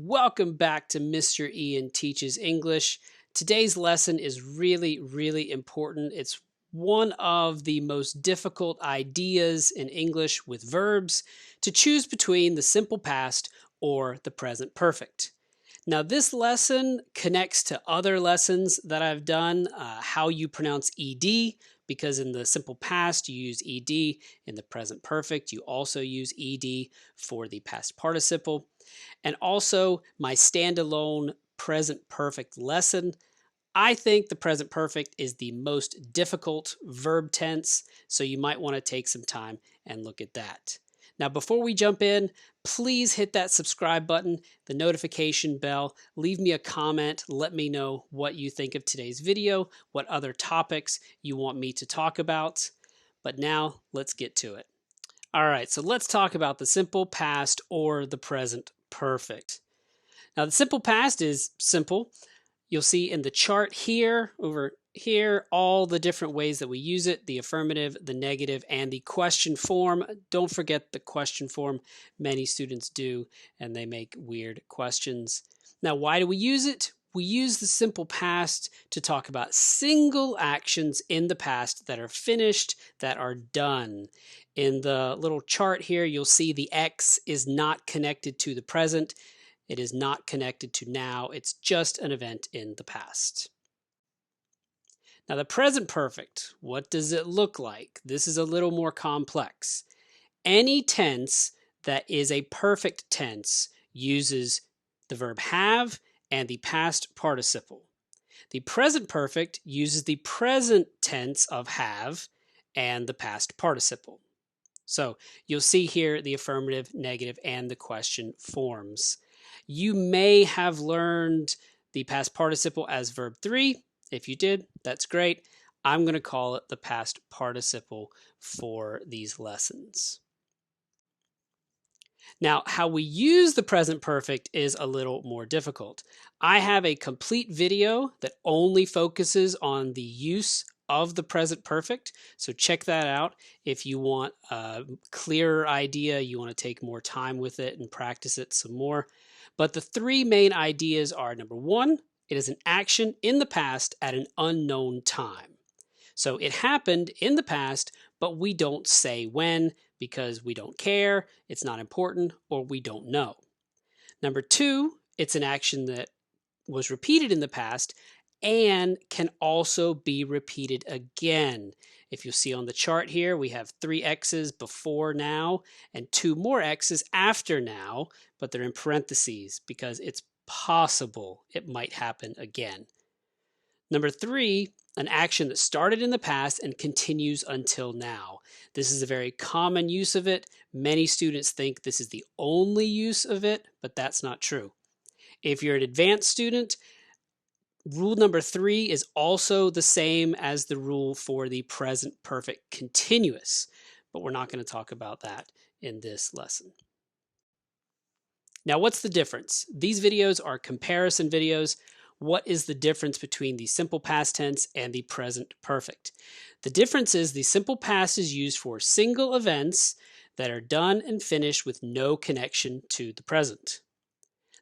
welcome back to Mr. Ian Teaches English. Today's lesson is really important. It's one of the most difficult ideas in English with verbs to choose between the simple past or the present perfect. Now, this lesson connects to other lessons that I've done, how you pronounce ED, because in the simple past you use ED. In the present perfect, you also use ED for the past participle. And also my standalone present perfect lesson. I think the present perfect is the most difficult verb tense, so you might want to take some time and look at that. Now, before we jump in, please hit that subscribe button, the notification bell, leave me a comment, let me know what you think of today's video, what other topics you want me to talk about. But now, let's get to it. All right, so let's talk about the simple past or the present perfect. Now, the simple past is simple. You'll see in the chart here, over here, all the different ways that we use it, the affirmative, the negative, and the question form. Don't forget the question form. Many students do, and they make weird questions. Now, why do we use it? We use the simple past to talk about single actions in the past that are finished, that are done. In the little chart here, you'll see the X is not connected to the present. It is not connected to now. It's just an event in the past. Now, the present perfect, what does it look like? This is a little more complex. Any tense that is a perfect tense uses the verb have and the past participle. The present perfect uses the present tense of have and the past participle. So you'll see here the affirmative, negative, and the question forms. You may have learned the past participle as verb 3. If you did, that's great. I'm going to call it the past participle for these lessons. Now, how we use the present perfect is a little more difficult. I have a complete video that only focuses on the use of the present perfect, so check that out if you want a clearer idea, you want to take more time with it and practice it some more. But the three main ideas are, number one, it is an action in the past at an unknown time. So it happened in the past, but we don't say when because we don't care, it's not important, or we don't know. Number two, it's an action that was repeated in the past and can also be repeated again. If you see on the chart here, we have 3 X's before now and 2 more X's after now, but they're in parentheses because it's possible it might happen again. Number 3, an action that started in the past and continues until now. This is a very common use of it. Many students think this is the only use of it, but that's not true. If you're an advanced student, rule number 3 is also the same as the rule for the present perfect continuous, but we're not going to talk about that in this lesson. Now, what's the difference? These videos are comparison videos. What is the difference between the simple past tense and the present perfect? The difference is the simple past is used for single events that are done and finished with no connection to the present.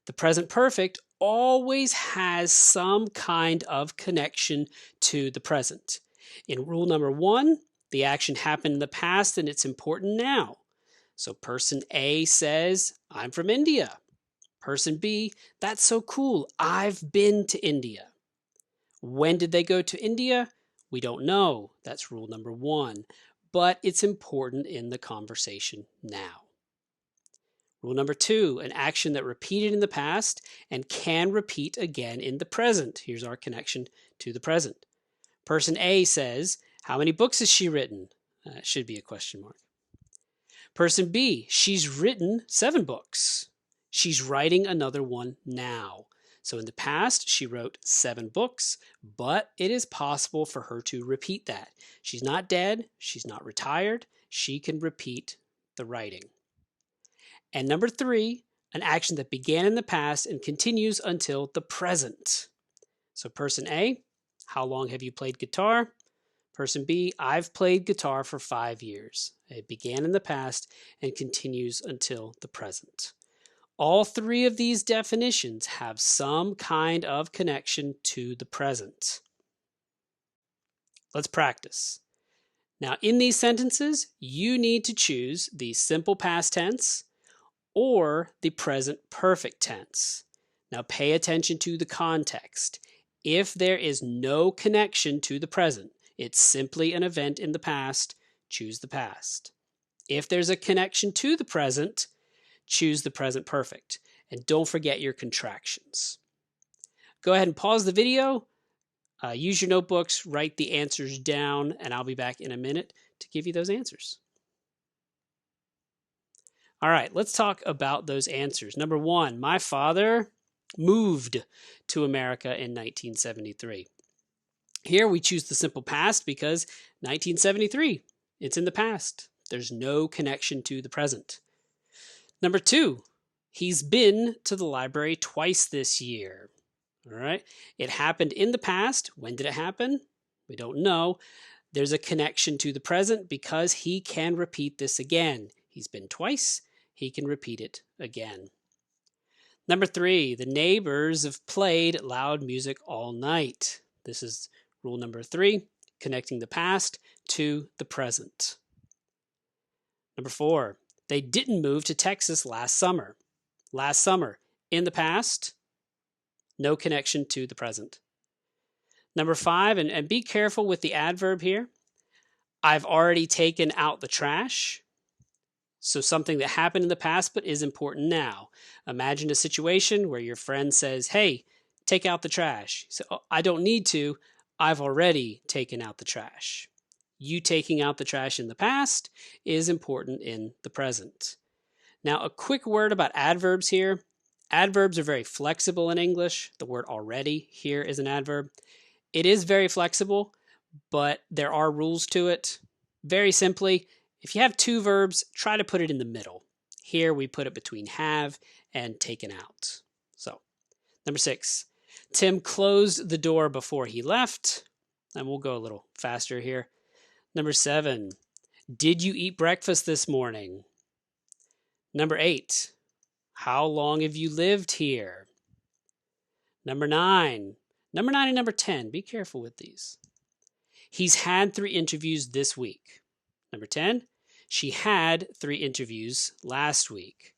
The present perfect always has some kind of connection to the present. In rule number 1, the action happened in the past and it's important now. So person A says, I'm from India. Person B, that's so cool. I've been to India. When did they go to India? We don't know. That's rule number 1. But it's important in the conversation now. Rule number 2, an action that repeated in the past and can repeat again in the present. Here's our connection to the present. Person A says, how many books has she written? It should be a question mark. Person B, she's written 7 books. She's writing another one now. So in the past, she wrote 7 books, but it is possible for her to repeat that. She's not dead. She's not retired. She can repeat the writing. And number 3, an action that began in the past and continues until the present. So person A, how long have you played guitar? Person B, I've played guitar for 5 years. It began in the past and continues until the present. All three of these definitions have some kind of connection to the present. Let's practice. Now, in these sentences, you need to choose the simple past tense or the present perfect tense. Now, pay attention to the context. If there is no connection to the present, it's simply an event in the past, choose the past. If there's a connection to the present, choose the present perfect. And don't forget your contractions. Go ahead and pause the video. Use your notebooks, write the answers down, and I'll be back in a minute to give you those answers. All right, let's talk about those answers. Number one, my father moved to America in 1973. Here we choose the simple past because 1973, it's in the past. There's no connection to the present. Number two, he's been to the library twice this year. All right, it happened in the past. When did it happen? We don't know. There's a connection to the present because he can repeat this again. He's been twice. He can repeat it again. Number three, the neighbors have played loud music all night. This is rule number three, connecting the past to the present. Number four, they didn't move to Texas last summer. Last summer, in the past, no connection to the present. Number five, and be careful with the adverb here. I've already taken out the trash. So something that happened in the past but is important now. Imagine a situation where your friend says, hey, take out the trash. So I don't need to. I've already taken out the trash. You taking out the trash in the past is important in the present. Now, a quick word about adverbs here. Adverbs are very flexible in English. The word already here is an adverb. It is very flexible, but there are rules to it. Very simply, if you have two verbs, try to put it in the middle. Here we put it between have and taken out. So, number six, Tim closed the door before he left. And we'll go a little faster here. Number seven, did you eat breakfast this morning? Number eight, how long have you lived here? Number nine and number 10, be careful with these. He's had 3 interviews this week. Number 10, she had 3 interviews last week.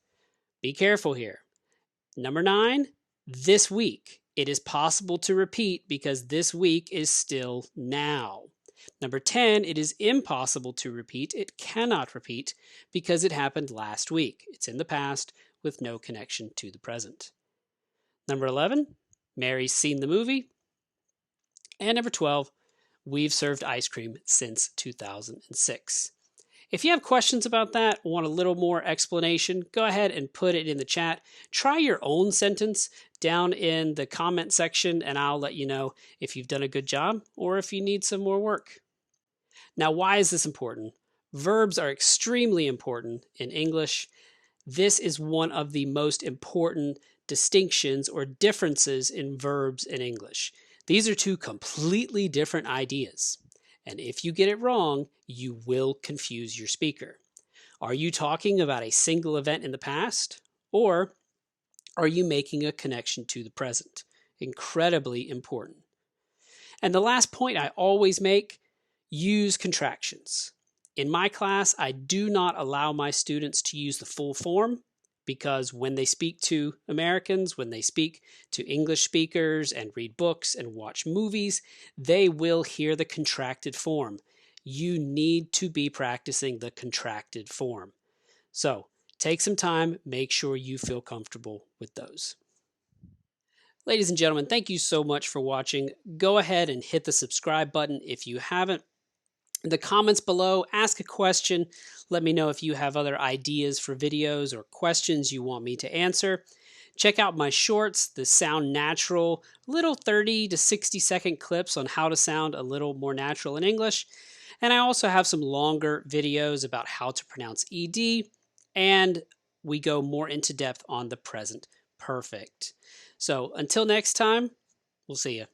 Be careful here. Number 9, this week. It is possible to repeat because this week is still now. Number 10, it is impossible to repeat. It cannot repeat because it happened last week. It's in the past with no connection to the present. Number 11, Mary's seen the movie. And number 12, we've served ice cream since 2006. If you have questions about that, want a little more explanation, go ahead and put it in the chat. Try your own sentence down in the comment section, and I'll let you know if you've done a good job or if you need some more work. Now, why is this important? Verbs are extremely important in English. This is one of the most important distinctions or differences in verbs in English. These are two completely different ideas. And if you get it wrong, you will confuse your speaker. Are you talking about a single event in the past, or are you making a connection to the present? Incredibly important. And the last point I always make, use contractions. In my class, I do not allow my students to use the full form because when they speak to Americans, when they speak to English speakers and read books and watch movies, they will hear the contracted form. You need to be practicing the contracted form. So take some time, make sure you feel comfortable with those. Ladies and gentlemen, thank you so much for watching. Go ahead and hit the subscribe button if you haven't. In the comments below, ask a question. Let me know if you have other ideas for videos or questions you want me to answer. Check out my shorts, the Sound Natural, little 30 to 60 second clips on how to sound a little more natural in English. And I also have some longer videos about how to pronounce ED, and we go more into depth on the present perfect. So until next time, we'll see you.